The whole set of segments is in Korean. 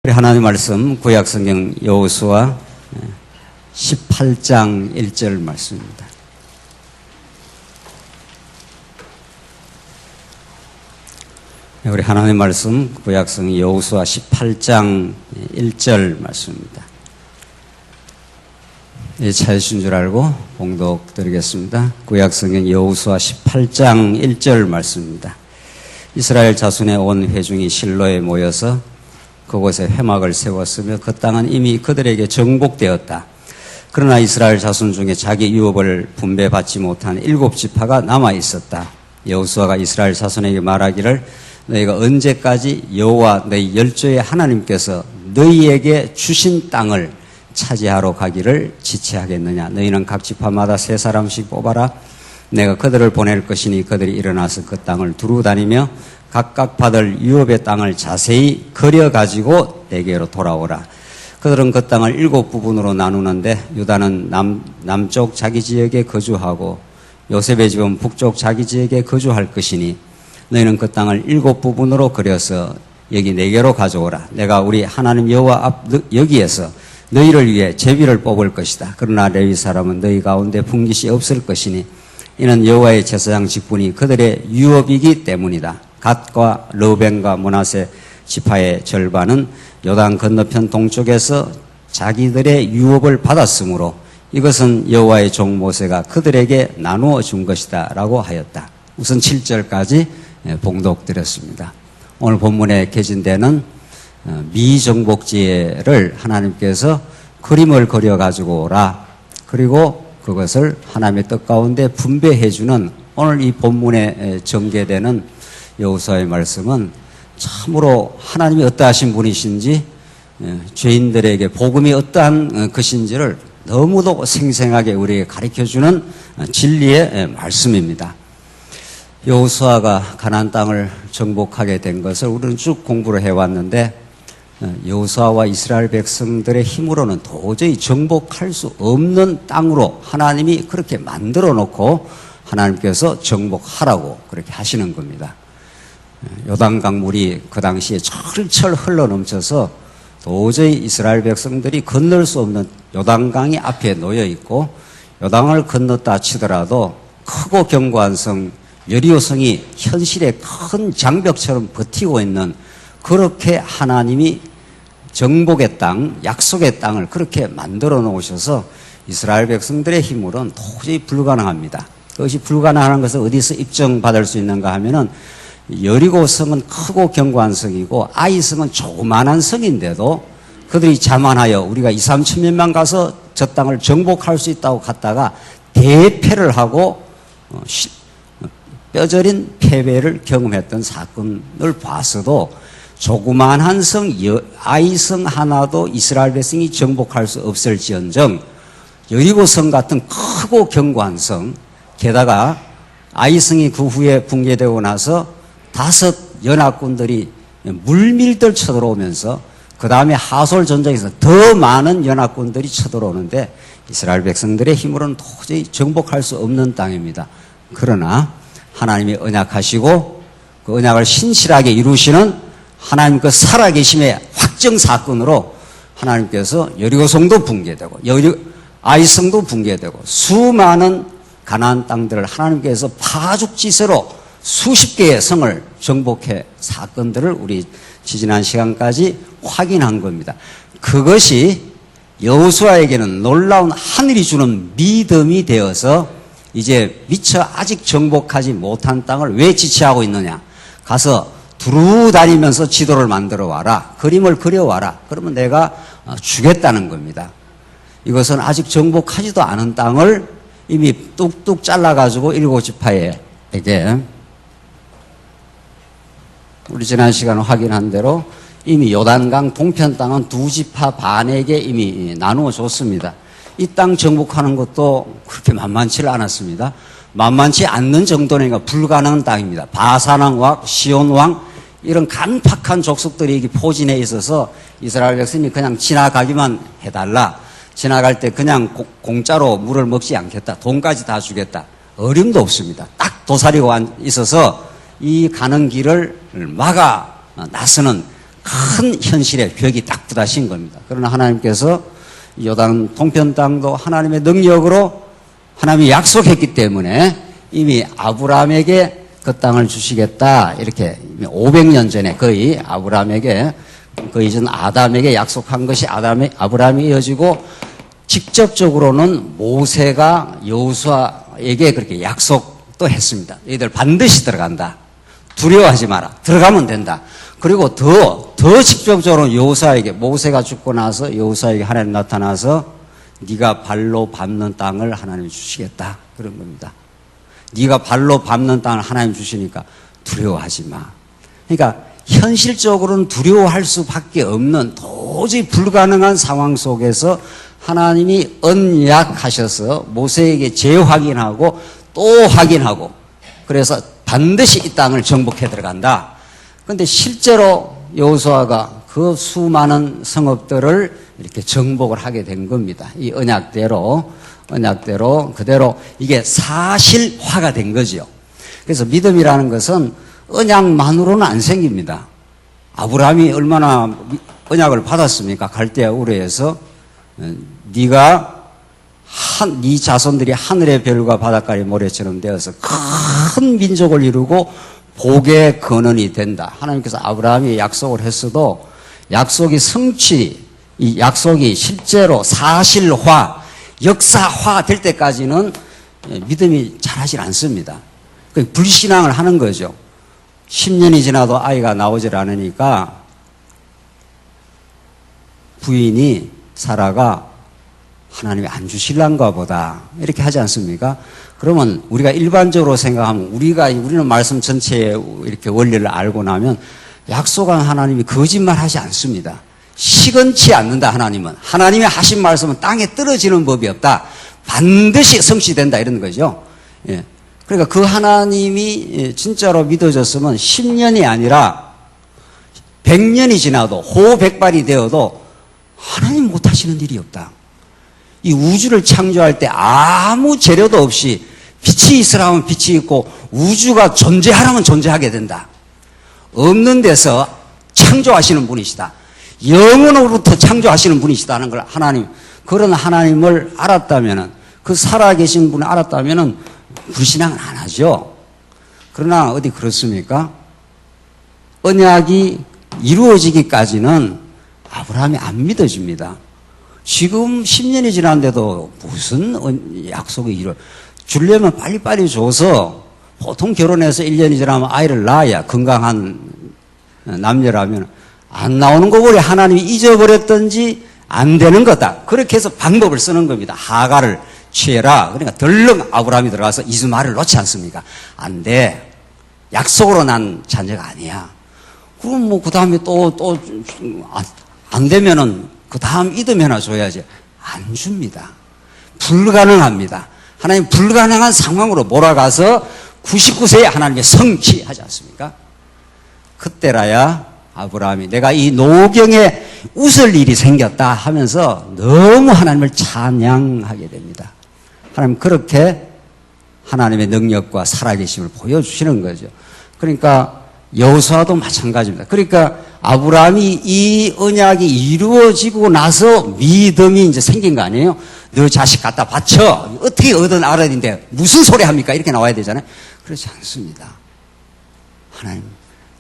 우리 하나님 말씀 구약성경 여호수아 18장 1절 말씀입니다. 우리 하나님 말씀 구약성경 여호수아 18장 1절 말씀입니다. 찾으신 줄 알고 봉독 드리겠습니다. 구약성경 여호수아 18장 1절 말씀입니다. 이스라엘 자손의 온 회중이 실로에 모여서 그곳에 회막을 세웠으며 그 땅은 이미 그들에게 정복되었다. 그러나 이스라엘 자손 중에 자기 유업을 분배받지 못한 7지파가 남아있었다. 여호수아가 이스라엘 자손에게 말하기를 너희가 언제까지 여호와 너희 열조의 하나님께서 너희에게 주신 땅을 차지하러 가기를 지체하겠느냐. 너희는 각 지파마다 3사람씩 뽑아라. 내가 그들을 보낼 것이니 그들이 일어나서 그 땅을 두루 다니며 각각 받을 유업의 땅을 자세히 그려가지고 내게로 돌아오라. 그들은 그 땅을 7부분으로 나누는데 유다는 남쪽 자기 지역에 거주하고 요셉의 집은 북쪽 자기 지역에 거주할 것이니 너희는 그 땅을 7부분으로 그려서 여기 내게로 가져오라. 내가 우리 하나님 여호와 앞 여기에서 너희를 위해 제비를 뽑을 것이다. 그러나 레위 사람은 너희 가운데 분깃이 없을 것이니 이는 여호와의 제사장 직분이 그들의 유업이기 때문이다. 갓과 르벤과 므낫세 지파의 절반은 요단 건너편 동쪽에서 자기들의 유업을 받았으므로 이것은 여호와의 종 모세가 그들에게 나누어 준 것이다 라고 하였다. 우선 7절까지 봉독드렸습니다. 오늘 본문에 개진되는 미정복지회를 하나님께서 그림을 그려가지고 오라. 그리고 그것을 하나님의 뜻 가운데 분배해주는 오늘 이 본문에 전개되는 여호수아의 말씀은 참으로 하나님이 어떠하신 분이신지 죄인들에게 복음이 어떠한 것인지를 너무도 생생하게 우리에게 가르쳐주는 진리의 말씀입니다. 여호수아가 가나안 땅을 정복하게 된 것을 우리는 쭉 공부를 해왔는데 여호수아와 이스라엘 백성들의 힘으로는 도저히 정복할 수 없는 땅으로 하나님이 그렇게 만들어 놓고 하나님께서 정복하라고 그렇게 하시는 겁니다. 요단강 물이 그 당시에 철철 흘러넘쳐서 도저히 이스라엘 백성들이 건널 수 없는 요단강이 앞에 놓여 있고 요단을 건넜다 치더라도 크고 견고한 성 여리고성이 현실의 큰 장벽처럼 버티고 있는 그렇게 하나님이 정복의 땅, 약속의 땅을 그렇게 만들어 놓으셔서 이스라엘 백성들의 힘으로는 도저히 불가능합니다. 그것이 불가능한 것을 어디서 입증받을 수 있는가 하면은 여리고성은 크고 견고한 성이고 아이성은 조그만한 성인데도 그들이 자만하여 우리가 2, 3천 명만 가서 저 땅을 정복할 수 있다고 갔다가 대패를 하고 뼈저린 패배를 경험했던 사건을 봐서도 조그만한 성 아이성 하나도 이스라엘 백성이 정복할 수 없을지언정 여리고성 같은 크고 견고한 성, 게다가 아이성이 그 후에 붕괴되고 나서 5 연합군들이 물밀들 쳐들어오면서 그 다음에 하솔 전쟁에서 더 많은 연합군들이 쳐들어오는데 이스라엘 백성들의 힘으로는 도저히 정복할 수 없는 땅입니다. 그러나 하나님이 언약하시고 그 언약을 신실하게 이루시는 하나님 그 살아계심의 확정 사건으로 하나님께서 여리고성도 붕괴되고 아이성도 붕괴되고 수많은 가나안 땅들을 하나님께서 파죽지세로 수십 개의 성을 정복해 사건들을 우리 지지난 시간까지 확인한 겁니다. 그것이 여호수아에게는 놀라운 하늘이 주는 믿음이 되어서 이제 미처 아직 정복하지 못한 땅을 왜 지체하고 있느냐. 가서 두루 다니면서 지도를 만들어 와라. 그림을 그려와라. 그러면 내가 주겠다는 겁니다. 이것은 아직 정복하지도 않은 땅을 이미 뚝뚝 잘라가지고 7지파에게 우리 지난 시간에 확인한 대로 이미 요단강 동편 땅은 2지파 반에게 이미 나누어 줬습니다. 이 땅 정복하는 것도 그렇게 만만치 않았습니다. 만만치 않는 정도니까 불가능한 땅입니다. 바산왕, 시온왕 이런 간팍한 족속들이 여기 포진해 있어서 이스라엘 백성이 그냥 지나가기만 해달라. 지나갈 때 그냥 공짜로 물을 먹지 않겠다. 돈까지 다 주겠다. 어림도 없습니다. 딱 도사리고 있어서 이 가는 길을 막아 나서는 큰 현실의 벽이 딱 부딪힌 겁니다. 그러나 하나님께서 요단 동편 땅도 하나님의 능력으로 하나님이 약속했기 때문에 이미 아브라함에게 그 땅을 주시겠다. 이렇게 500년 전에 거의 아브라함에게 그 이전 아담에게 약속한 것이 아브라함이 이어지고 직접적으로는 모세가 여호수아에게 그렇게 약속도 했습니다. 너희들 반드시 들어간다. 두려워하지 마라. 들어가면 된다. 그리고 더 직접적으로 여호수아에게 모세가 죽고 나서 여호수아에게 하나님 나타나서 네가 발로 밟는 땅을 하나님이 주시겠다. 그런 겁니다. 네가 발로 밟는 땅을 하나님 주시니까 두려워하지 마. 그러니까 현실적으로는 두려워할 수밖에 없는 도저히 불가능한 상황 속에서 하나님이 언약하셔서 모세에게 재확인하고 또 확인하고 그래서 반드시 이 땅을 정복해 들어간다. 그런데 실제로 여호수아가 그 수많은 성읍들을 이렇게 정복을 하게 된 겁니다. 이 언약대로 그대로 이게 사실화가 된 거죠. 그래서 믿음이라는 것은 언약만으로는 안 생깁니다. 아브라함이 얼마나 언약을 받았습니까? 갈대아 우르에서 네가 네 자손들이 하늘의 별과 바닷가의 모래처럼 되어서 큰 민족을 이루고 복의 근원이 된다. 하나님께서 아브라함이 약속을 했어도 약속이 이 약속이 실제로 사실화, 역사화 될 때까지는 믿음이 잘하지 않습니다. 불신앙을 하는 거죠. 10년이 지나도 아이가 나오질 않으니까 부인이 사라가 하나님이 안 주실란가 보다 이렇게 하지 않습니까? 그러면 우리가 일반적으로 생각하면 우리는 말씀 전체의 이렇게 원리를 알고 나면 약속한 하나님이 거짓말 하지 않습니다. 시건치 않는다. 하나님이 하신 말씀은 땅에 떨어지는 법이 없다. 반드시 성취된다 이런 거죠. 예. 그러니까 그 하나님이 진짜로 믿어졌으면 10년이 아니라 100년이 지나도 호백발이 되어도 하나님 못하시는 일이 없다. 이 우주를 창조할 때 아무 재료도 없이 빛이 있으라면 빛이 있고 우주가 존재하라면 존재하게 된다. 없는 데서 창조하시는 분이시다. 영원으로부터 창조하시는 분이시다는 걸 그런 하나님을 알았다면은 그 살아계신 분을 알았다면은 불신앙은 안 하죠. 그러나 어디 그렇습니까? 언약이 이루어지기까지는 아브라함이 안 믿어집니다. 지금 10년이 지났는데도 무슨 약속이 주려면 빨리빨리 줘서 보통 결혼해서 1년이 지나면 아이를 낳아야 건강한 남녀라면 안 나오는 거 보니 하나님이 잊어버렸든지 안 되는 거다. 그렇게 해서 방법을 쓰는 겁니다. 하가를 취해라. 그러니까 덜렁 아브라함이 들어가서 이스마엘을 놓지 않습니까? 안 돼. 약속으로 난 자녀가 아니야. 그럼 그 다음에 안 되면은 그 다음 이듬 해나 줘야지. 안 줍니다. 불가능합니다. 하나님 불가능한 상황으로 몰아가서 99세에 하나님의 성취하지 않습니까? 그때라야 아브라함이 내가 이 노경에 웃을 일이 생겼다 하면서 너무 하나님을 찬양하게 됩니다. 하나님 그렇게 하나님의 능력과 살아계심을 보여주시는 거죠. 그러니까 여호수아도 마찬가지입니다. 그러니까 아브라함이 이 언약이 이루어지고 나서 믿음이 이제 생긴 거 아니에요? 너 자식 갖다 바쳐. 어떻게 얻은 아들인데 무슨 소리 합니까? 이렇게 나와야 되잖아요. 그렇지 않습니다. 하나님,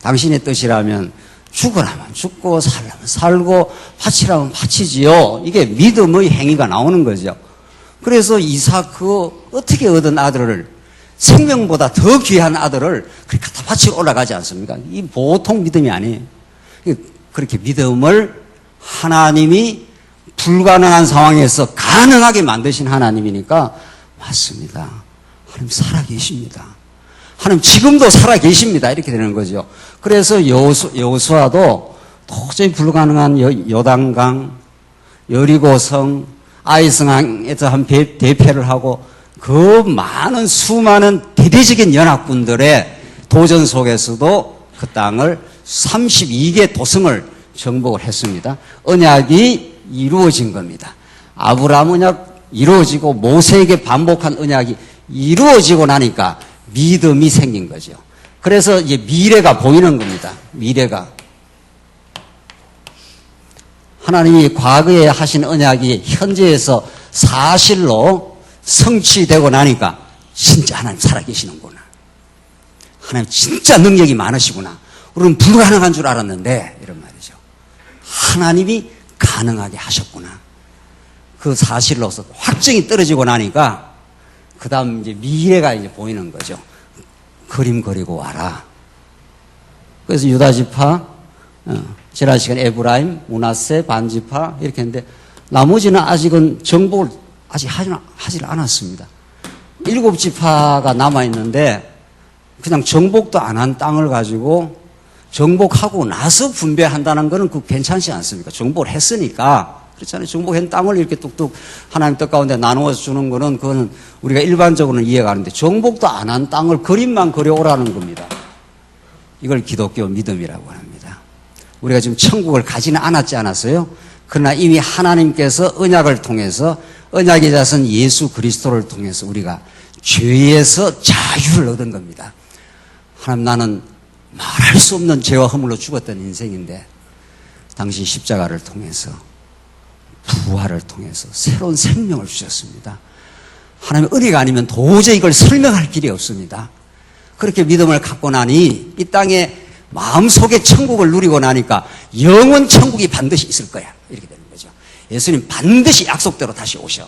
당신의 뜻이라면 죽으라면 죽고 살라면 살고 바치라면 바치지요. 이게 믿음의 행위가 나오는 거죠. 그래서 이삭 어떻게 얻은 아들을 생명보다 더 귀한 아들을 그렇게 갖다 바치러 올라가지 않습니까? 이 보통 믿음이 아니에요. 그렇게 믿음을 하나님이 불가능한 상황에서 가능하게 만드신 하나님이니까 맞습니다. 하나님 살아계십니다. 하나님 지금도 살아계십니다. 이렇게 되는 거죠. 그래서 여호수아도 도저히 불가능한 요단강, 여리고성, 아이성항에서 한 대패를 하고 그 많은 수많은 대대적인 연합군들의 도전 속에서도 그 땅을 32개 도성을 정복을 했습니다. 언약이 이루어진 겁니다. 아브라함 언약 이루어지고 모세에게 반복한 언약이 이루어지고 나니까 믿음이 생긴 거죠. 그래서 이제 미래가 보이는 겁니다. 미래가. 하나님이 과거에 하신 언약이 현재에서 사실로 성취되고 나니까 진짜 하나님 살아계시는구나. 하나님 진짜 능력이 많으시구나. 우리는 불가능한 줄 알았는데 이런 말이죠. 하나님이 가능하게 하셨구나. 그 사실로서 확정이 떨어지고 나니까 그 다음 이제 미래가 이제 보이는 거죠. 그림 그리고 와라. 그래서 유다 지파, 지난 시간 에브라임, 므낫세, 반지파 이렇게 했는데 나머지는 아직은 정복을 아직 하질 않았습니다. 7지파가 남아있는데 그냥 정복도 안 한 땅을 가지고 정복하고 나서 분배한다는 거는 그 괜찮지 않습니까? 정복을 했으니까. 그렇잖아요. 정복한 땅을 이렇게 뚝뚝 하나님 뜻 가운데 나누어서 주는 거는 그거는 우리가 일반적으로는 이해가 가는데 정복도 안 한 땅을 그림만 그려오라는 겁니다. 이걸 기독교 믿음이라고 합니다. 우리가 지금 천국을 가지는 않았지 않았어요? 그러나 이미 하나님께서 언약을 통해서 언약의 자손 예수 그리스도를 통해서 우리가 죄에서 자유를 얻은 겁니다. 하나님 나는 말할 수 없는 죄와 허물로 죽었던 인생인데 당신 십자가를 통해서 부활을 통해서 새로운 생명을 주셨습니다. 하나님의 은혜가 아니면 도저히 이걸 설명할 길이 없습니다. 그렇게 믿음을 갖고 나니 이 땅에 마음속에 천국을 누리고 나니까 영원 천국이 반드시 있을 거야. 이렇게 되는 거죠. 예수님 반드시 약속대로 다시 오셔.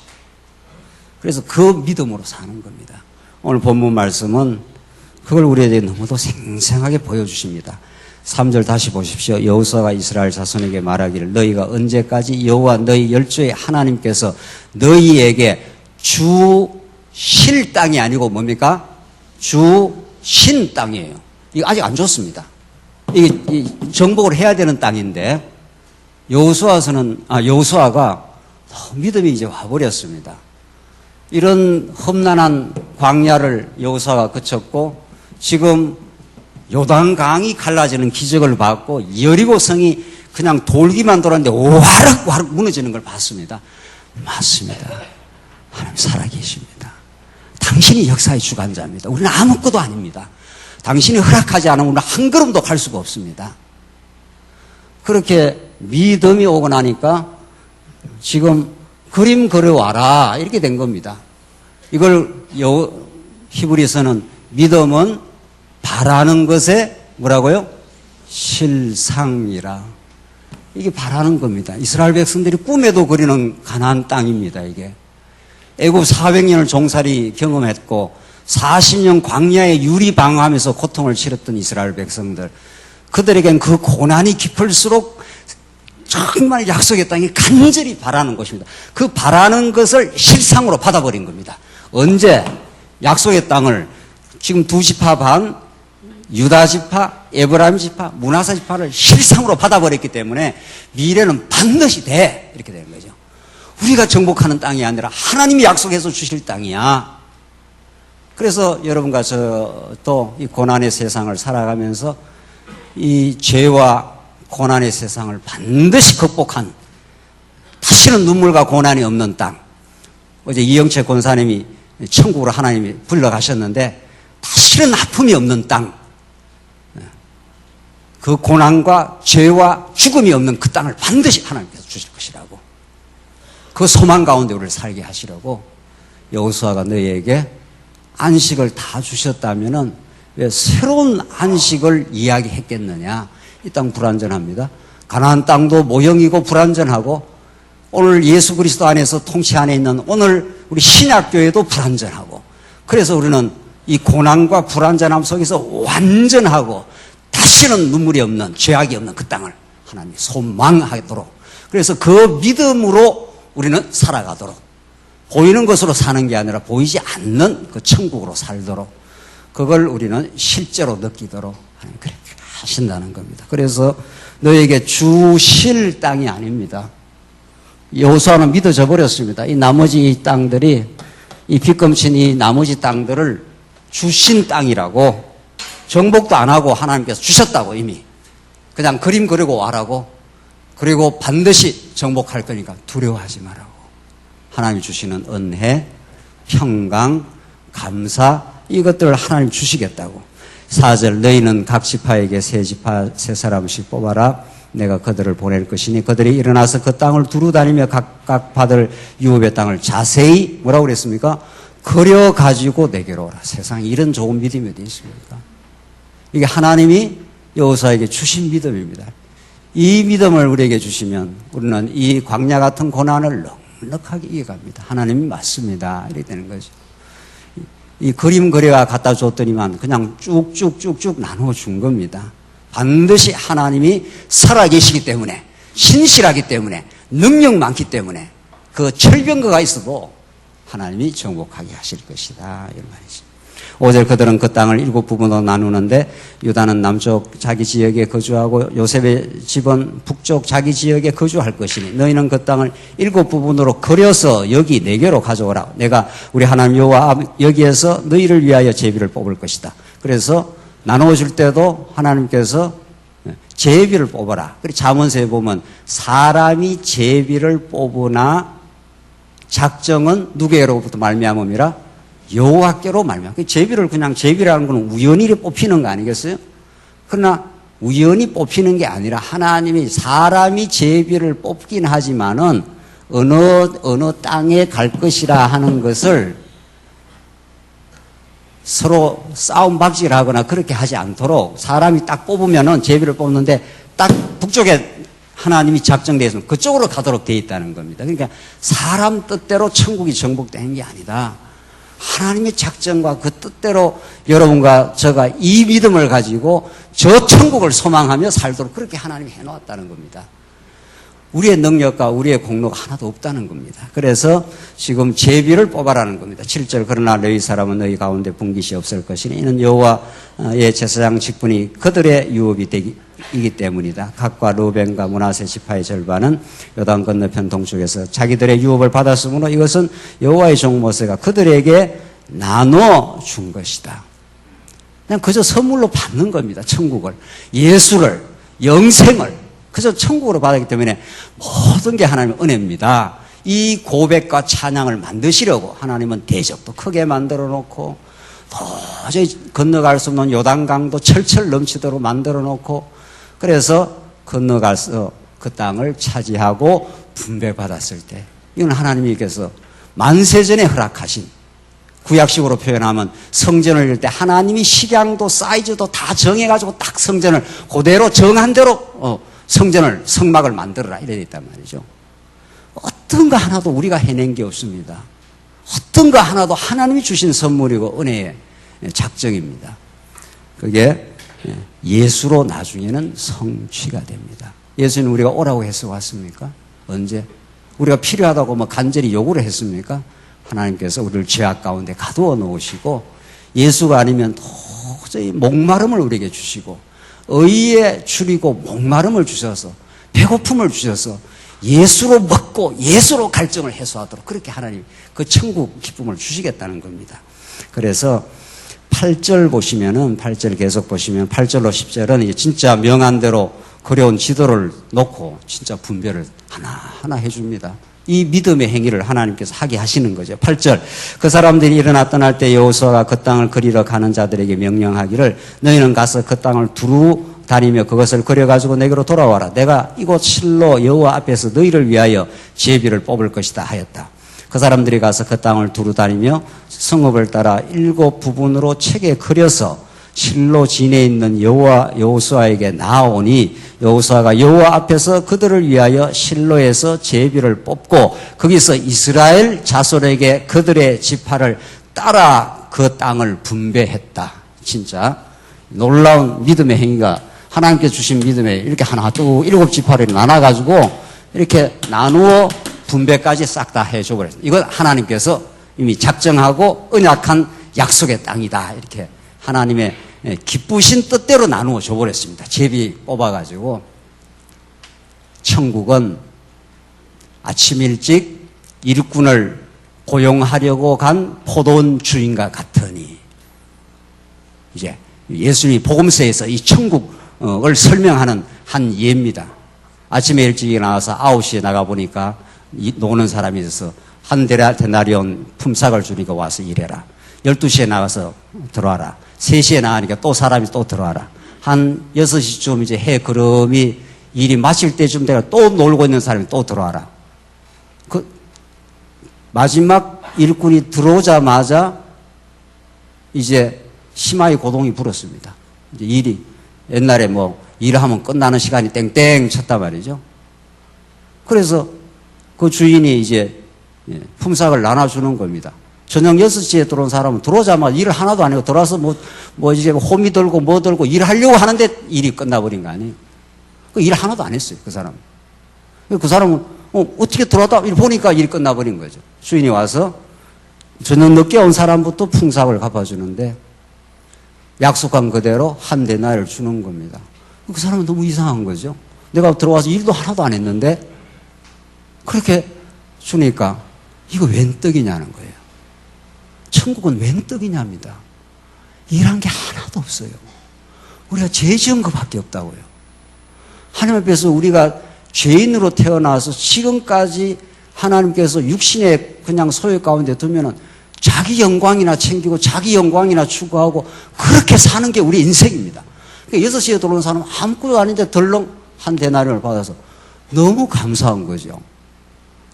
그래서 그 믿음으로 사는 겁니다. 오늘 본문 말씀은 그걸 우리에게 너무도 생생하게 보여주십니다. 3절 다시 보십시오. 여호수아가 이스라엘 자손에게 말하기를 너희가 언제까지 여호와 너희 열조의 하나님께서 너희에게 주실 땅이 아니고 뭡니까? 주신 땅이에요. 이거 아직 안 줬습니다. 이게 정복을 해야 되는 땅인데 여호수아가 믿음이 이제 와버렸습니다. 이런 험난한 광야를 여호수아가 거쳤고 지금 요단강이 갈라지는 기적을 봤고 여리고성이 그냥 돌기만 돌았는데 와르륵 무너지는 걸 봤습니다. 맞습니다. 하나님 살아계십니다. 당신이 역사의 주관자입니다. 우리는 아무것도 아닙니다. 당신이 허락하지 않으면 우리는 한 걸음도 갈 수가 없습니다. 그렇게 믿음이 오고 나니까 지금 그림 그려와라 이렇게 된 겁니다. 이걸 히브리서는 믿음은 바라는 것에 뭐라고요? 실상이라. 이게 바라는 겁니다. 이스라엘 백성들이 꿈에도 그리는 가나안 땅입니다. 이게 애굽 400년을 종살이 경험했고 40년 광야에 유리방황하면서 고통을 치렀던 이스라엘 백성들, 그들에겐 그 고난이 깊을수록 정말 약속의 땅이 간절히 바라는 것입니다. 그 바라는 것을 실상으로 받아버린 겁니다. 언제? 약속의 땅을 지금 2지파 반, 유다 지파, 에브라임 지파, 므낫세 지파를 실상으로 받아버렸기 때문에 미래는 반드시 돼. 이렇게 되는 거죠. 우리가 정복하는 땅이 아니라 하나님이 약속해서 주실 땅이야. 그래서 여러분과 저도 이 고난의 세상을 살아가면서 이 죄와 고난의 세상을 반드시 극복한, 다시는 눈물과 고난이 없는 땅. 어제 이영채 권사님이 천국으로 하나님이 불러가셨는데 다시는 아픔이 없는 땅, 그 고난과 죄와 죽음이 없는 그 땅을 반드시 하나님께서 주실 것이라고, 그 소망 가운데 우리를 살게 하시려고 여호수아가 너희에게 안식을 다 주셨다면은 왜 새로운 안식을 이야기했겠느냐. 이 땅 불완전합니다. 가나안 땅도 모형이고 불완전하고, 오늘 예수 그리스도 안에서 통치 안에 있는 오늘 우리 신약교회도 불완전하고, 그래서 우리는 이 고난과 불완전함 속에서 완전하고 다시는 눈물이 없는, 죄악이 없는 그 땅을 하나님이 소망하도록, 그래서 그 믿음으로 우리는 살아가도록, 보이는 것으로 사는 게 아니라 보이지 않는 그 천국으로 살도록, 그걸 우리는 실제로 느끼도록 하나님 그렇게 하신다는 겁니다. 그래서 너에게 주실 땅이 아닙니다. 여호수아는 믿어져 버렸습니다. 이 나머지 이 땅들이, 이 빚금친 이 나머지 땅들을 주신 땅이라고, 정복도 안 하고 하나님께서 주셨다고, 이미 그냥 그림 그리고 와라고, 그리고 반드시 정복할 거니까 두려워하지 말라고. 하나님 주시는 은혜, 평강, 감사, 이것들을 하나님 주시겠다고. 4절 너희는 각 지파에게 세 사람씩 뽑아라. 내가 그들을 보낼 것이니 그들이 일어나서 그 땅을 두루 다니며 각각 받을 유업의 땅을 자세히 뭐라고 그랬습니까? 그려 가지고 내게로 오라. 세상에 이런 좋은 믿음이 어디 있습니까? 이게 하나님이 여호수아에게 주신 믿음입니다. 이 믿음을 우리에게 주시면 우리는 이 광야 같은 고난을 넉넉하게 이겨갑니다. 하나님이 맞습니다. 이렇게 되는 거죠. 이 그림 그려가 갖다 줬더니만 그냥 쭉쭉쭉쭉 나누어 준 겁니다. 반드시 하나님이 살아계시기 때문에, 신실하기 때문에, 능력 많기 때문에 그 철병거가 있어도 하나님이 정복하게 하실 것이다. 이런 말이죠. 5절 그들은 그 땅을 7부분으로 나누는데 유다는 남쪽 자기 지역에 거주하고 요셉의 집은 북쪽 자기 지역에 거주할 것이니 너희는 그 땅을 7부분으로 그려서 여기 내게로 가져오라. 내가 우리 하나님 여호와 여기에서 너희를 위하여 제비를 뽑을 것이다. 그래서 나누어 줄 때도 하나님께서 제비를 뽑아라. 그리고 잠언서에 보면 사람이 제비를 뽑으나 작정은 누구에게로부터 말미암음이라? 여호와께로 말미암아. 제비를 그냥 제비라는 건 우연히 뽑히는 거 아니겠어요? 그러나 우연히 뽑히는 게 아니라 하나님이 사람이 제비를 뽑긴 하지만은 어느 땅에 갈 것이라 하는 것을 서로 싸움 박질하거나 그렇게 하지 않도록 사람이 딱 뽑으면은 제비를 뽑는데 딱 북쪽에 하나님이 작정되어 있으면 그쪽으로 가도록 되어 있다는 겁니다. 그러니까 사람 뜻대로 천국이 정복되는 게 아니다. 하나님의 작정과 그 뜻대로 여러분과 저가 이 믿음을 가지고 저 천국을 소망하며 살도록 그렇게 하나님이 해놓았다는 겁니다. 우리의 능력과 우리의 공로가 하나도 없다는 겁니다. 그래서 지금 제비를 뽑아라는 겁니다. 7절 그러나 너희 사람은 너희 가운데 분깃이 없을 것이니 이는 여호와의 제사장 직분이 그들의 유업이 이기 때문이다. 각과 루벤과 므낫세 지파의 절반은 요단 건너편 동쪽에서 자기들의 유업을 받았으므로 이것은 여호와의 종 모세가 그들에게 나눠 준 것이다. 그냥 그저 선물로 받는 겁니다. 천국을, 예수를, 영생을 그저 천국으로 받았기 때문에 모든 게 하나님의 은혜입니다. 이 고백과 찬양을 만드시려고 하나님은 대적도 크게 만들어 놓고 도저히 건너갈 수 없는 요단강도 철철 넘치도록 만들어 놓고 그래서 건너가서 그 땅을 차지하고 분배받았을 때 이건 하나님께서 만세전에 허락하신 구약식으로 표현하면 성전을 열 때 하나님이 식양도 사이즈도 다 정해가지고 딱 성전을 그대로 정한 대로 성전을 성막을 만들어라 이래 있단 말이죠. 어떤 거 하나도 우리가 해낸 게 없습니다. 어떤 거 하나도 하나님이 주신 선물이고 은혜의 작정입니다. 그게 예수로 나중에는 성취가 됩니다. 예수는 우리가 오라고 해서 왔습니까? 언제? 우리가 필요하다고 간절히 요구를 했습니까? 하나님께서 우리를 죄악 가운데 가두어 놓으시고 예수가 아니면 도저히 목마름을 우리에게 주시고 의에 줄이고 목마름을 주셔서 배고픔을 주셔서 예수로 먹고 예수로 갈증을 해소하도록 그렇게 하나님 그 천국 기쁨을 주시겠다는 겁니다. 그래서 8절 보시면은 8절 계속 보시면 8절로 10절은 이제 진짜 명한 대로 그려온 지도를 놓고 진짜 분별을 하나하나 해줍니다. 이 믿음의 행위를 하나님께서 하게 하시는 거죠. 8절 그 사람들이 일어나 떠날 때 여호수아가 그 땅을 그리러 가는 자들에게 명령하기를 너희는 가서 그 땅을 두루 다니며 그것을 그려가지고 내게로 돌아와라. 내가 이곳 실로 여호와 앞에서 너희를 위하여 제비를 뽑을 것이다 하였다. 그 사람들이 가서 그 땅을 두루 다니며 성읍을 따라 7부분으로 책에 그려서 실로 진에 있는 여호수아에게 나아오니 여호수아가 여호와 앞에서 그들을 위하여 실로에서 제비를 뽑고 거기서 이스라엘 자손에게 그들의 지파를 따라 그 땅을 분배했다. 진짜 놀라운 믿음의 행위가 하나님께 주신 믿음에 이렇게 하나 또 7지파를 나눠가지고 이렇게 나누어 분배까지 싹 다 해줘버렸어요. 이건 하나님께서 이미 작정하고 언약한 약속의 땅이다. 이렇게 하나님의 기쁘신 뜻대로 나누어 줘버렸습니다. 제비 뽑아가지고 천국은 아침 일찍 일꾼을 고용하려고 간 포도원 주인과 같으니 이제 예수님이 복음서에서 이 천국을 설명하는 한 예입니다. 아침에 일찍 나와서 9시에 나가보니까 노는 사람이 있어서 한 데나리온 품삯을 주니까 와서 일해라. 12시에 나가서 들어와라. 3시에 나가니까 또 사람이 또 들어와라. 한 6시쯤 이제 해 그름이 일이 마칠 때쯤 되면 또 놀고 있는 사람이 또 들어와라. 그 마지막 일꾼이 들어오자마자 이제 심하게 고동이 불었습니다. 이제 일이 옛날에 뭐 일하면 끝나는 시간이 땡땡 쳤단 말이죠. 그래서 그 주인이 이제 품삯을 나눠주는 겁니다. 저녁 6시에 들어온 사람은 들어오자마자 일을 하나도 안 하고 들어와서 뭐 이제 호미 들고 뭐 들고 일하려고 하는데 일이 끝나버린 거 아니에요. 그 일 하나도 안 했어요, 그 사람은. 그 사람은 어떻게 들어왔다 보니까 일이 끝나버린 거죠. 주인이 와서 저녁 늦게 온 사람부터 품삯을 갚아주는데 약속한 그대로 한 데나리를 주는 겁니다. 그 사람은 너무 이상한 거죠. 내가 들어와서 일도 하나도 안 했는데 그렇게 주니까 이거 웬 떡이냐는 거예요. 천국은 웬 떡이냐입니다. 일한 게 하나도 없어요. 우리가 죄 지은 것밖에 없다고요. 하나님 앞에서 우리가 죄인으로 태어나서 지금까지 하나님께서 육신의 그냥 소유 가운데 두면은 자기 영광이나 챙기고 자기 영광이나 추구하고 그렇게 사는 게 우리 인생입니다. 그러니까 6시에 들어오는 사람은 아무것도 아닌데 덜렁 한 데나리온을 받아서 너무 감사한 거죠.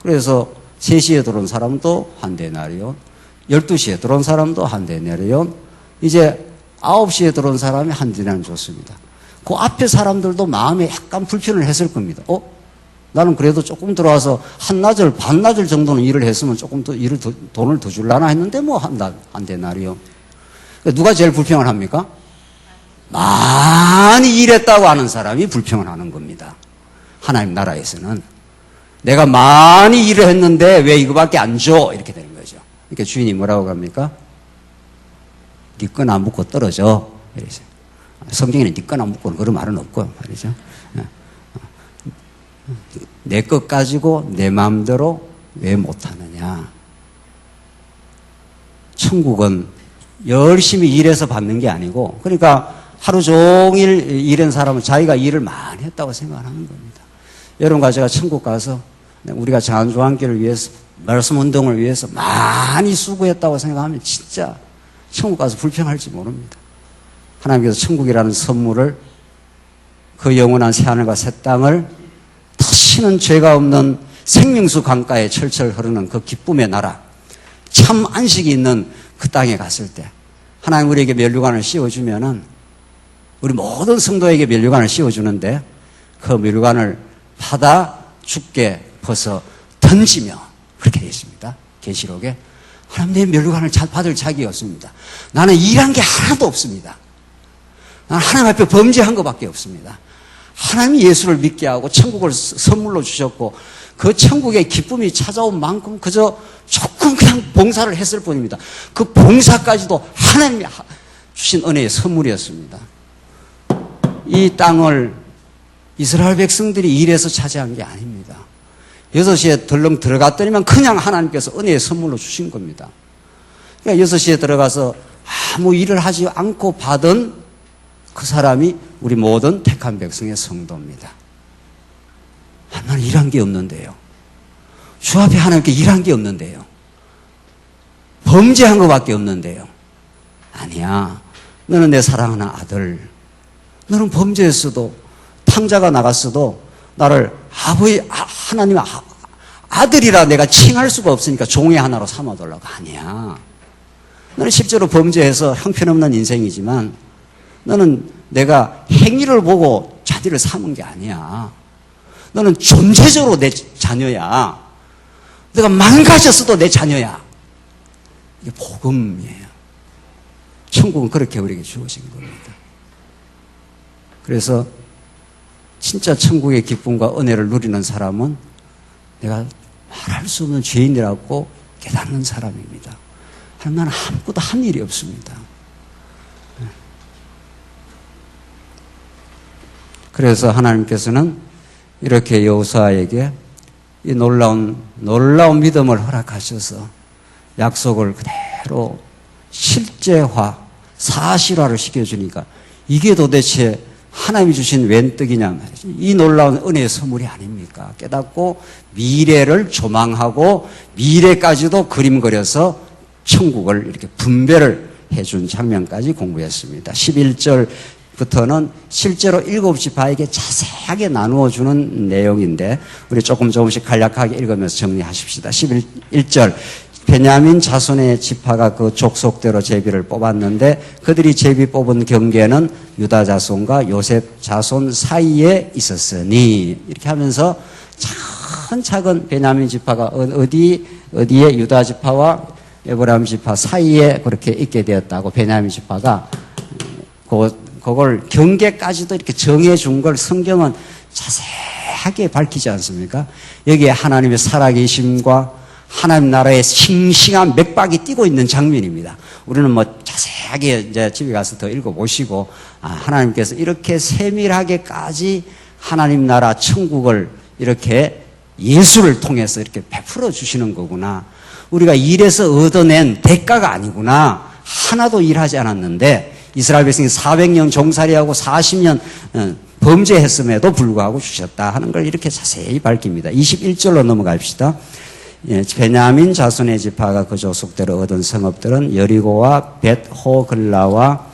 그래서 3시에 들어온 사람도 한 데나리온, 12시에 들어온 사람도 한 데나리온, 이제 9시에 들어온 사람이 한 데나리온 줬습니다. 그 앞에 사람들도 마음에 약간 불편을 했을 겁니다. 나는 그래도 조금 들어와서 한나절, 반나절 정도는 일을 했으면 조금 더 돈을 더 줄라나 했는데 뭐 한 데나리온. 누가 제일 불평을 합니까? 많이 일했다고 하는 사람이 불평을 하는 겁니다. 하나님 나라에서는. 내가 많이 일을 했는데 왜 이거밖에 안 줘? 이렇게 되는 거죠. 그러니까 주인이 뭐라고 합니까? 네 건 안 묻고 떨어져. 이러죠. 성경에는 네 건 안 묻고는 그런 말은 없고 말이죠. 내 것 가지고 내 마음대로 왜 못하느냐. 천국은 열심히 일해서 받는 게 아니고, 그러니까 하루 종일 일한 사람은 자기가 일을 많이 했다고 생각하는 겁니다. 여러분과 제가 천국 가서 우리가 장안조항기를 위해서, 말씀 운동을 위해서 많이 수고했다고 생각하면 진짜 천국 가서 불평할지 모릅니다. 하나님께서 천국이라는 선물을, 그 영원한 새하늘과 새 땅을, 다시는 죄가 없는 생명수 강가에 철철 흐르는 그 기쁨의 나라, 참 안식이 있는 그 땅에 갔을 때 하나님 우리에게 면류관을 씌워주면은, 우리 모든 성도에게 면류관을 씌워주는데 그 면류관을 받아 죽게 벗어 던지며, 그렇게 되어 있습니다. 계시록에. 하나님 내 면류관을 받을 자격이 없습니다. 나는 일한 게 하나도 없습니다. 나는 하나님 앞에 범죄한 것밖에 없습니다. 하나님이 예수를 믿게 하고 천국을 선물로 주셨고 그 천국의 기쁨이 찾아온 만큼 그저 조금 그냥 봉사를 했을 뿐입니다. 그 봉사까지도 하나님이 주신 은혜의 선물이었습니다. 이 땅을 이스라엘 백성들이 일해서 차지한 게 아닙니다. 6시에 덜렁 들어갔더니만 그냥 하나님께서 은혜의 선물로 주신 겁니다. 그러니까 6시에 들어가서 아무 일을 하지 않고 받은 그 사람이 우리 모든 택한 백성의 성도입니다. 나는 일한 게 없는데요. 주 앞에 하나님께 일한 게 없는데요. 범죄한 것밖에 없는데요. 아니야. 너는 내 사랑하는 아들. 너는 범죄했어도, 탕자가 나갔어도 나를 하나님 아들이라 내가 칭할 수가 없으니까 종의 하나로 삼아달라고. 아니야. 너는 실제로 범죄해서 형편없는 인생이지만 너는 내가 행위를 보고 자기를 삼은 게 아니야. 너는 존재적으로 내 자녀야. 내가 망가졌어도 내 자녀야. 이게 복음이에요. 천국은 그렇게 우리에게 주어진 겁니다. 그래서 진짜 천국의 기쁨과 은혜를 누리는 사람은 내가 말할 수 없는 죄인이라고 깨닫는 사람입니다. 하나님, 나는 아무것도 한 일이 없습니다. 그래서 하나님께서는 이렇게 여호수아에게 이 놀라운 믿음을 허락하셔서 약속을 그대로 실제화, 사실화를 시켜주니까 이게 도대체 하나님이 주신 웬 떡이냐 말이죠. 이 놀라운 은혜의 선물이 아닙니까? 깨닫고 미래를 조망하고 미래까지도 그림 그려서 천국을 이렇게 분배를 해준 장면까지 공부했습니다. 11절 부터는 실제로 7지파에게 자세하게 나누어 주는 내용인데 우리 조금씩 간략하게 읽으면서 정리하십시다. 11절 베냐민 자손의 지파가 그 족속대로 제비를 뽑았는데 그들이 제비 뽑은 경계는 유다 자손과 요셉 자손 사이에 있었으니 이렇게 하면서 차근차근 베냐민 지파가 어디에 유다 지파와 에브라임 지파 사이에 그렇게 있게 되었다고 베냐민 지파가 그걸 경계까지도 이렇게 정해준 걸 성경은 자세하게 밝히지 않습니까? 여기에 하나님의 살아계심과 하나님 나라의 싱싱한 맥박이 띄고 있는 장면입니다. 우리는 뭐 자세하게 이제 집에 가서 더 읽어보시고, 하나님께서 이렇게 세밀하게까지 하나님 나라 천국을 이렇게 예수를 통해서 이렇게 베풀어 주시는 거구나. 우리가 일해서 얻어낸 대가가 아니구나. 하나도 일하지 않았는데, 이스라엘 백성이 400년 종살이하고 40년 범죄했음에도 불구하고 주셨다 하는 걸 이렇게 자세히 밝힙니다. 21절로 넘어갑시다. 베냐민 자손의 지파가 그 족속대로 얻은 성읍들은 여리고와 벳호글라와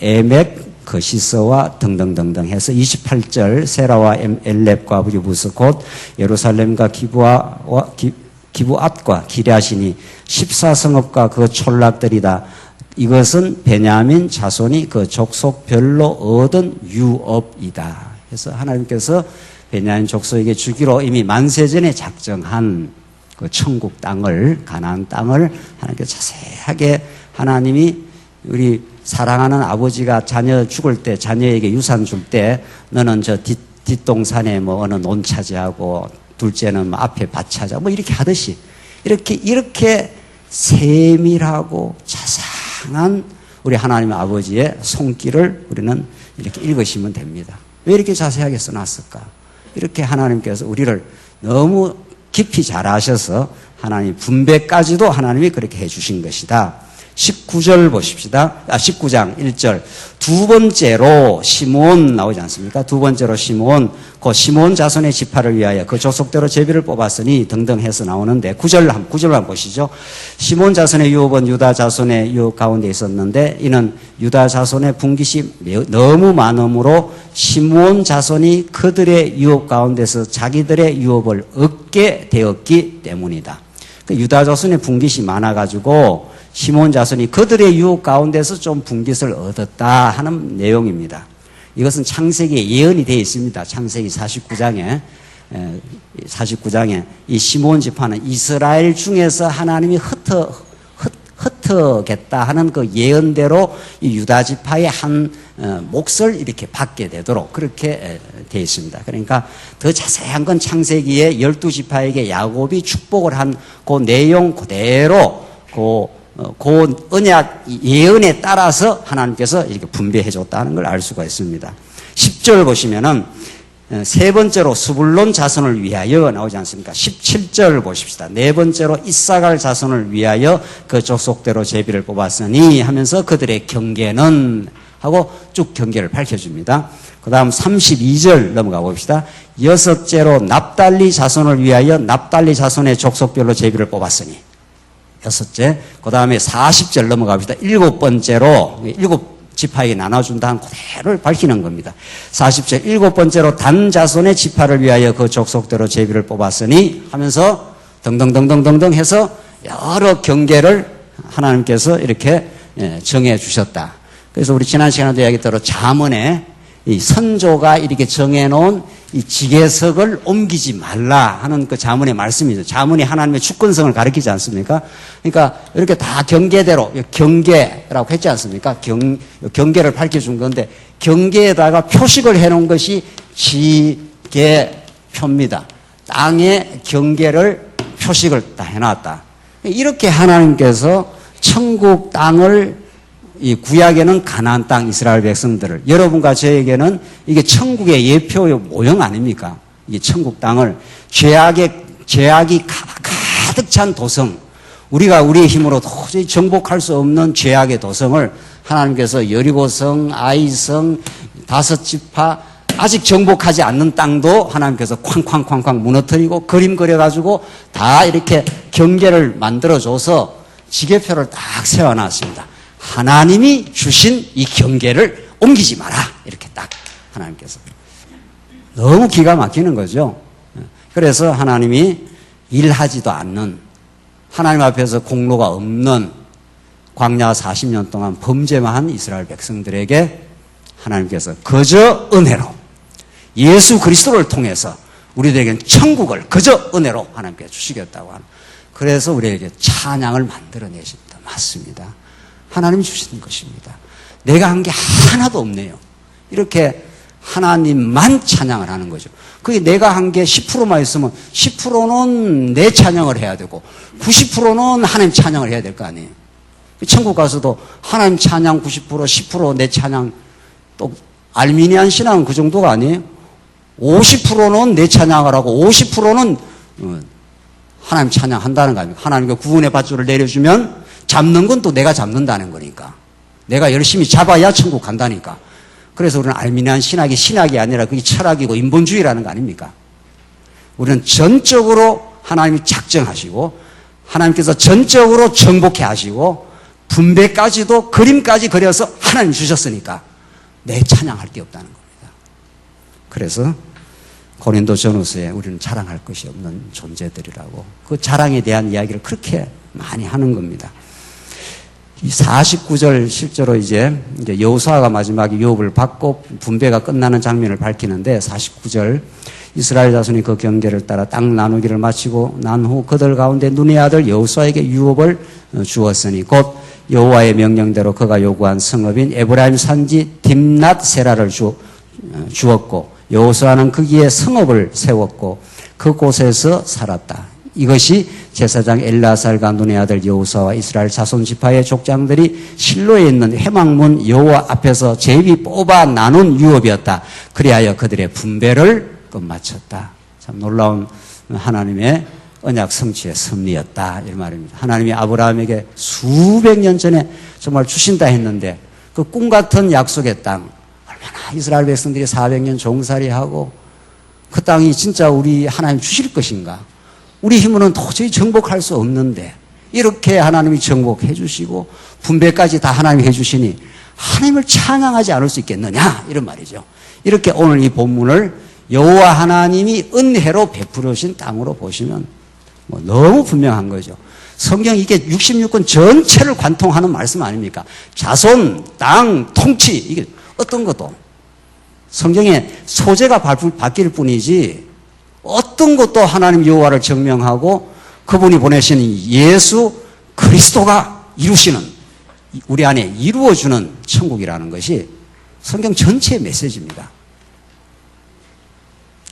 에멕, 거시서와 등등등등 해서 28절 세라와 엘렙과 부스 곧 예루살렘과 기브앗과 기랴시니 14성읍과 그 촌락들이다. 이것은 베냐민 자손이 그 족속별로 얻은 유업이다. 그래서 하나님께서 베냐민 족속에게 주기로 이미 만세전에 작정한 그 천국 땅을, 가나안 땅을 하나님께서 자세하게 하나님이 우리 사랑하는 아버지가 자녀 죽을 때 자녀에게 유산 줄 때 너는 저 뒷동산에 뭐 어느 논 차지하고 둘째는 뭐 앞에 밭 차지하고 뭐 이렇게 하듯이 이렇게 세밀하고 자상한 우리 하나님 아버지의 손길을 우리는 이렇게 읽으시면 됩니다. 왜 이렇게 자세하게 써놨을까? 이렇게 하나님께서 우리를 너무 깊이 잘 아셔서 하나님 분배까지도 하나님이 그렇게 해주신 것이다. 19절 보십시다. 19장 1절. 두 번째로 시므온 나오지 않습니까? 두 번째로 시므온, 그 시므온 자손의 지파를 위하여 그 족속대로 제비를 뽑았으니 등등 해서 나오는데 9절 한번 보시죠. 시므온 자손의 유업은 유다 자손의 유업 가운데 있었는데 이는 유다 자손의 분깃이 너무 많으므로 시므온 자손이 그들의 유업 가운데서 자기들의 유업을 얻게 되었기 때문이다. 그 유다 자손의 분깃이 많아가지고 시몬 자손이 그들의 유업 가운데서 좀 분깃을 얻었다 하는 내용입니다. 이것은 창세기에 예언이 되어 있습니다. 창세기 49장에 이 시몬 지파는 이스라엘 중에서 하나님이 흩어겠다 하는 그 예언대로 이 유다 지파의 한 몫을 이렇게 받게 되도록 그렇게 되어 있습니다. 그러니까 더 자세한 건 창세기에 12지파에게 야곱이 축복을 한 그 내용 그대로 그 언약 예언에 따라서 하나님께서 이렇게 분배해 줬다는 걸 알 수가 있습니다. 10절 보시면은 세 번째로 스불론 자손을 위하여 나오지 않습니까? 17절 보십시다. 네 번째로 이사갈 자손을 위하여 그 족속대로 제비를 뽑았으니 하면서 그들의 경계는 하고 쭉 경계를 밝혀줍니다. 그 다음 32절 넘어가 봅시다. 여섯째로 납달리 자손을 위하여 납달리 자손의 족속별로 제비를 뽑았으니 여섯째. 그 다음에 40절 넘어갑시다. 일곱 번째로 일곱 지파에게 나눠준다는 그대로를 밝히는 겁니다. 40절 일곱 번째로 단 자손의 지파를 위하여 그 족속대로 제비를 뽑았으니 하면서 등등등등등등 해서 여러 경계를 하나님께서 이렇게 정해 주셨다. 그래서 우리 지난 시간에도 이야기했대로 잠언에 이 선조가 이렇게 정해놓은 이 지계석을 옮기지 말라 하는 그 잠언의 말씀이죠. 잠언이 하나님의 주권성을 가리키지 않습니까? 그러니까 이렇게 다 경계대로 경계라고 했지 않습니까? 경계를 밝혀준 건데 경계에다가 표식을 해놓은 것이 지계표입니다. 땅의 경계를 표식을 다 해놨다. 이렇게 하나님께서 천국 땅을 이 구약에는 가나안 땅 이스라엘 백성들을 여러분과 저에게는 이게 천국의 예표의 모형 아닙니까? 이게 천국 땅을 죄악이 가득 찬 도성 우리가 우리의 힘으로 도저히 정복할 수 없는 죄악의 도성을 하나님께서 여리고성, 아이성, 5지파 아직 정복하지 않는 땅도 하나님께서 쾅쾅쾅쾅 무너뜨리고 그림 그려가지고 다 이렇게 경계를 만들어줘서 지계표를 딱 세워놨습니다. 하나님이 주신 이 경계를 옮기지 마라. 이렇게 딱 하나님께서. 너무 기가 막히는 거죠. 그래서 하나님이 일하지도 않는, 하나님 앞에서 공로가 없는 광야 40년 동안 범죄만 한 이스라엘 백성들에게 하나님께서 그저 은혜로 예수 그리스도를 통해서 우리들에게는 천국을 그저 은혜로 하나님께 주시겠다고 하는, 그래서 우리에게 찬양을 만들어내십니다. 맞습니다. 하나님이 주신 것입니다. 내가 한 게 하나도 없네요. 이렇게 하나님만 찬양을 하는 거죠. 그게 내가 한 게 10%만 있으면 10%는 내 찬양을 해야 되고 90%는 하나님 찬양을 해야 될 거 아니에요. 천국 가서도 하나님 찬양 90%, 10% 내 찬양, 또 알미니안 신앙은 그 정도가 아니에요. 50%는 내 찬양을 하고 50%는 하나님 찬양한다는 거 아닙니까? 하나님께 구원의 밧줄을 내려주면 잡는 건 또 내가 잡는다는 거니까. 내가 열심히 잡아야 천국 간다니까. 그래서 우리는 알미니안 신학이 아니라 그게 철학이고 인본주의라는 거 아닙니까? 우리는 전적으로 하나님이 작정하시고 하나님께서 전적으로 정복해 하시고 분배까지도 그림까지 그려서 하나님 주셨으니까 내 찬양할 게 없다는 겁니다. 그래서 고린도 전후서에 우리는 자랑할 것이 없는 존재들이라고, 그 자랑에 대한 이야기를 그렇게 많이 하는 겁니다. 이 49절 실제로 이제 여호수아가 마지막에 유업을 받고 분배가 끝나는 장면을 밝히는데, 49절 이스라엘 자손이 그 경계를 따라 땅 나누기를 마치고 난 후 그들 가운데 눈의 아들 여호수아에게 유업을 주었으니 곧 여호와의 명령대로 그가 요구한 성읍인 에브라임 산지 딥낫 세라를 주었고 여호수아는 거기에 성읍을 세웠고 그곳에서 살았다. 이것이 제사장 엘라살과 눈의 아들 여호수아와 이스라엘 자손 지파의 족장들이 실로에 있는 회막문 여호와 앞에서 제비 뽑아 나눈 유업이었다. 그리하여 그들의 분배를 끝마쳤다. 참 놀라운 하나님의 언약 성취의 섭리였다, 이런 말입니다. 하나님이 아브라함에게 수백 년 전에 정말 주신다 했는데 그 꿈 같은 약속의 땅, 얼마나 이스라엘 백성들이 400년 종살이하고 그 땅이 진짜 우리 하나님 주실 것인가? 우리 힘으로는 도저히 정복할 수 없는데 이렇게 하나님이 정복해 주시고 분배까지 다 하나님이 해 주시니 하나님을 찬양하지 않을 수 있겠느냐, 이런 말이죠. 이렇게 오늘 이 본문을 여호와 하나님이 은혜로 베풀어 주신 땅으로 보시면 너무 분명한 거죠. 성경 이게 66권 전체를 관통하는 말씀 아닙니까? 자손, 땅, 통치, 이게 어떤 것도 성경의 소재가 바뀔 뿐이지 어떤 것도 하나님 여호와를 증명하고 그분이 보내신 예수 그리스도가 이루시는, 우리 안에 이루어주는 천국이라는 것이 성경 전체의 메시지입니다.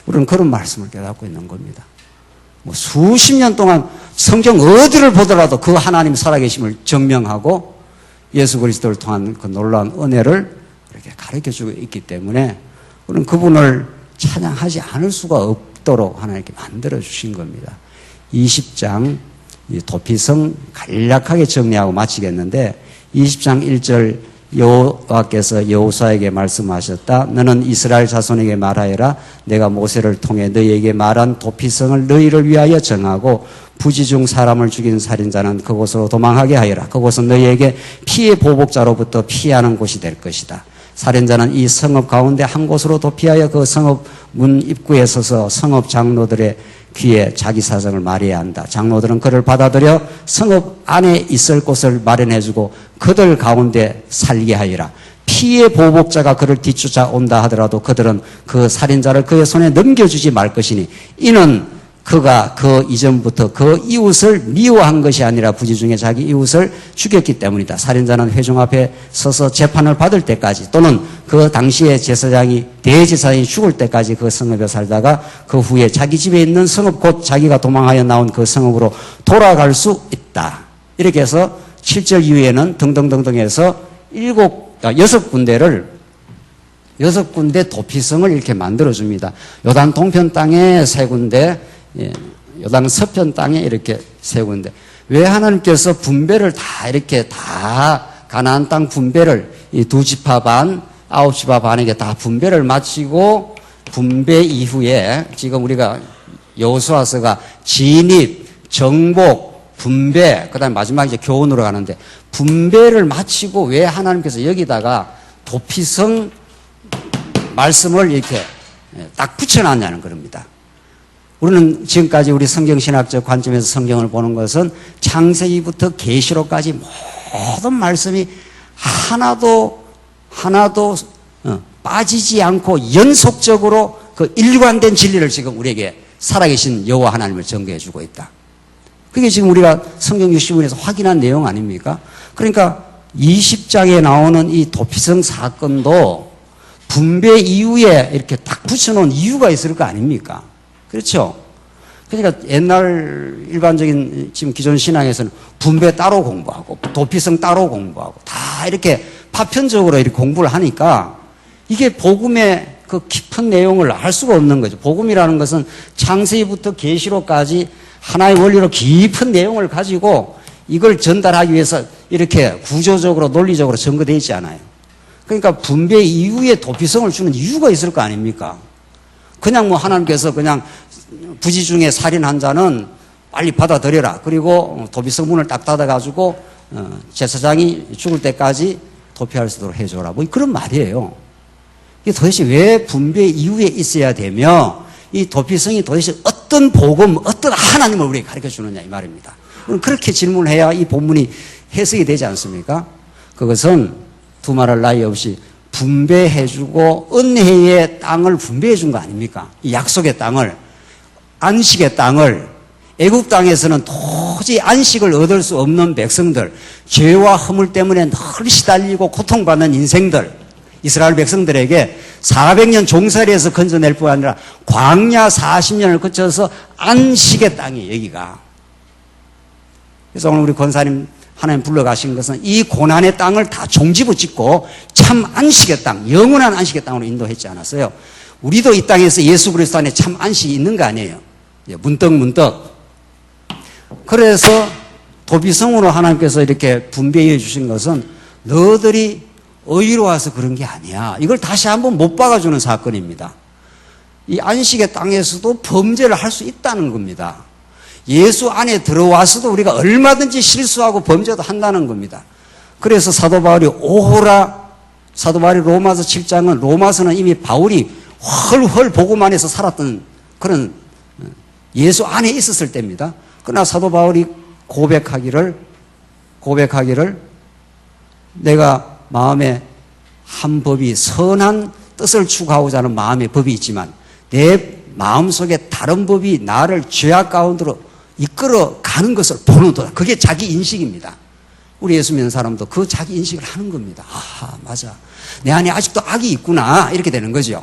우리는 그런 말씀을 깨닫고 있는 겁니다. 수십 년 동안 성경 어디를 보더라도 그 하나님 살아계심을 증명하고 예수 그리스도를 통한 그 놀라운 은혜를 이렇게 가르쳐주고 있기 때문에 우리는 그분을 찬양하지 않을 수가 없도록 하나님께 만들어주신 겁니다. 20장 도피성 간략하게 정리하고 마치겠는데 20장 1절 여호와께서 여호수아에게 말씀하셨다. 너는 이스라엘 자손에게 말하여라. 내가 모세를 통해 너희에게 말한 도피성을 너희를 위하여 정하고 부지 중 사람을 죽인 살인자는 그곳으로 도망하게 하여라. 그곳은 너희에게 피해 보복자로부터 피하는 곳이 될 것이다. 살인자는 이 성읍 가운데 한 곳으로 도피하여 그 성읍 문 입구에 서서 성읍 장로들의 귀에 자기 사정을 말해야 한다. 장로들은 그를 받아들여 성읍 안에 있을 곳을 마련해주고 그들 가운데 살게 하리라. 피해 보복자가 그를 뒤쫓아온다 하더라도 그들은 그 살인자를 그의 손에 넘겨주지 말 것이니 이는 그가 그 이전부터 그 이웃을 미워한 것이 아니라 부지 중에 자기 이웃을 죽였기 때문이다. 살인자는 회중 앞에 서서 재판을 받을 때까지 또는 그 당시에 대제사장이 죽을 때까지 그 성읍에 살다가 그 후에 자기 집에 있는 성읍 곧 자기가 도망하여 나온 그 성읍으로 돌아갈 수 있다. 이렇게 해서 7절 이후에는 등등등등 해서 6군데 도피성을 이렇게 만들어줍니다. 요단 동편 땅에 3군데, 요단 서편 땅에 이렇게 3군데. 왜 하나님께서 분배를 다 이렇게 다 가나안 땅 분배를 이 2지파 반, 9지파 반에게 다 분배를 마치고 분배 이후에 지금 우리가 여호수아서가 진입, 정복, 분배, 그 다음에 마지막 이제 교훈으로 가는데 분배를 마치고 왜 하나님께서 여기다가 도피성 말씀을 이렇게 딱 붙여놨냐는 겁니다. 우리는 지금까지 우리 성경신학적 관점에서 성경을 보는 것은 창세기부터 계시록까지 모든 말씀이 하나도 빠지지 않고 연속적으로 그 일관된 진리를 지금 우리에게 살아계신 여호와 하나님을 전개해 주고 있다. 그게 지금 우리가 성경 60분에서 확인한 내용 아닙니까? 그러니까 20장에 나오는 이 도피성 사건도 분배 이후에 이렇게 딱 붙여놓은 이유가 있을 거 아닙니까? 그렇죠? 그러니까 옛날 일반적인 지금 기존 신앙에서는 분배 따로 공부하고 도피성 따로 공부하고 다 이렇게 파편적으로 이렇게 공부를 하니까 이게 복음의 그 깊은 내용을 알 수가 없는 거죠. 복음이라는 것은 창세기부터 계시록까지 하나의 원리로 깊은 내용을 가지고 이걸 전달하기 위해서 이렇게 구조적으로 논리적으로 전거되어 있지 않아요. 그러니까 분배 이후에 도피성을 주는 이유가 있을 거 아닙니까? 그냥 뭐 하나님께서 그냥 부지 중에 살인한 자는 빨리 받아들여라. 그리고 도피성 문을 딱 닫아가지고 제사장이 죽을 때까지 도피할 수 있도록 해줘라. 뭐 그런 말이에요. 이게 도대체 왜 분배 이후에 있어야 되며 이 도피성이 도대체 어떤 복음, 어떤 하나님을 우리에게 가르쳐 주느냐 이 말입니다. 그렇게 질문해야 이 본문이 해석이 되지 않습니까? 그것은 두말할 나위 없이 분배해주고 은혜의 땅을 분배해준 거 아닙니까? 이 약속의 땅을, 안식의 땅을, 애국 땅에서는 도저히 안식을 얻을 수 없는 백성들, 죄와 허물 때문에 늘 시달리고 고통받는 인생들, 이스라엘 백성들에게 400년 종살이에서 건져낼 뿐 아니라 광야 40년을 거쳐서 안식의 땅이에요, 여기가. 그래서 오늘 우리 권사님 하나님 불러가신 것은 이 고난의 땅을 다 종지부 짓고 참 안식의 땅, 영원한 안식의 땅으로 인도했지 않았어요. 우리도 이 땅에서 예수 그리스도 안에 참 안식이 있는 거 아니에요. 문득. 그래서 도피성으로 하나님께서 이렇게 분배해 주신 것은 너희들이 의로워서 그런 게 아니야. 이걸 다시 한번 못 박아주는 사건입니다. 이 안식의 땅에서도 범죄를 할 수 있다는 겁니다. 예수 안에 들어와서도 우리가 얼마든지 실수하고 범죄도 한다는 겁니다. 그래서 사도 바울이 사도 바울이 로마서 7장은 로마서는 이미 바울이 헐헐 복음 안에서 살았던 그런 예수 안에 있었을 때입니다. 그러나 사도 바울이 고백하기를 내가 마음에 한 법이 선한 뜻을 추구하고자 하는 마음의 법이 있지만 내 마음속에 다른 법이 나를 죄악 가운데로 이끌어 가는 것을 보는도다. 그게 자기 인식입니다. 우리 예수 믿는 사람도 그 자기 인식을 하는 겁니다. 아, 맞아. 내 안에 아직도 악이 있구나. 이렇게 되는 거죠.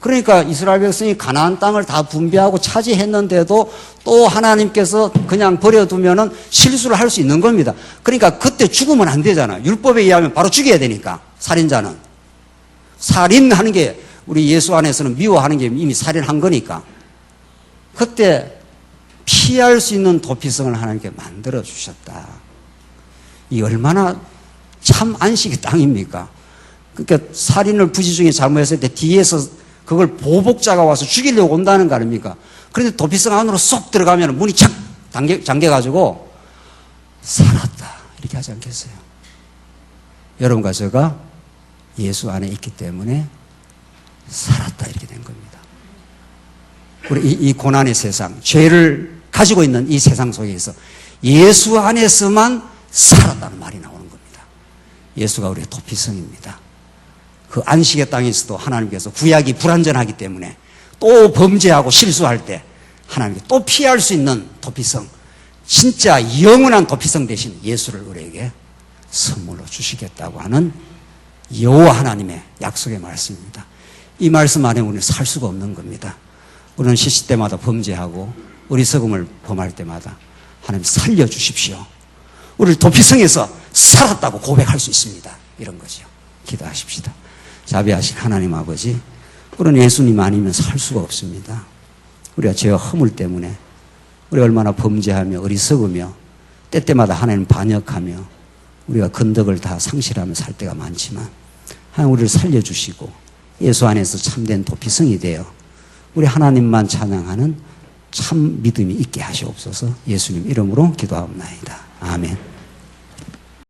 그러니까 이스라엘 백성이 가나안 땅을 다 분배하고 차지했는데도 또 하나님께서 그냥 버려두면은 실수를 할 수 있는 겁니다. 그러니까 그때 죽으면 안 되잖아요. 율법에 의하면 바로 죽여야 되니까. 살인자는. 살인하는 게 우리 예수 안에서는 미워하는 게 이미 살인한 거니까. 그때 피할 수 있는 도피성을 하나님께 만들어 주셨다. 이 얼마나 참 안식의 땅입니까? 그러니까 살인을 부지 중에 잘못했을 때 뒤에서 그걸 보복자가 와서 죽이려고 온다는 거 아닙니까? 그런데 도피성 안으로 쏙 들어가면 문이 착 잠겨가지고 살았다 이렇게 하지 않겠어요? 여러분과 제가 예수 안에 있기 때문에 살았다 이렇게 된 겁니다. 우리 이 고난의 세상, 죄를 가지고 있는 이 세상 속에서 예수 안에서만 살았다는 말이 나오는 겁니다. 예수가 우리의 도피성입니다. 그 안식의 땅에서도 하나님께서 구약이 불완전하기 때문에 또 범죄하고 실수할 때 하나님께 또 피할 수 있는 도피성, 진짜 영원한 도피성 대신 예수를 우리에게 선물로 주시겠다고 하는 여호와 하나님의 약속의 말씀입니다. 이 말씀 안에 우리는 살 수가 없는 겁니다. 우리는 시시때마다 범죄하고 어리석음을 범할 때마다 하나님 살려주십시오. 우리를 도피성에서 살았다고 고백할 수 있습니다. 이런 거죠. 기도하십시다. 자비하신 하나님 아버지, 우리는 예수님 아니면 살 수가 없습니다. 우리가 죄와 허물 때문에 우리가 얼마나 범죄하며 어리석으며 때때마다 하나님 반역하며 우리가 건덕을 다 상실하며 살 때가 많지만 하나님 우리를 살려주시고 예수 안에서 참된 도피성이 되어 우리 하나님만 찬양하는 참 믿음이 있게 하시옵소서. 예수님 이름으로 기도하옵나이다. 아멘.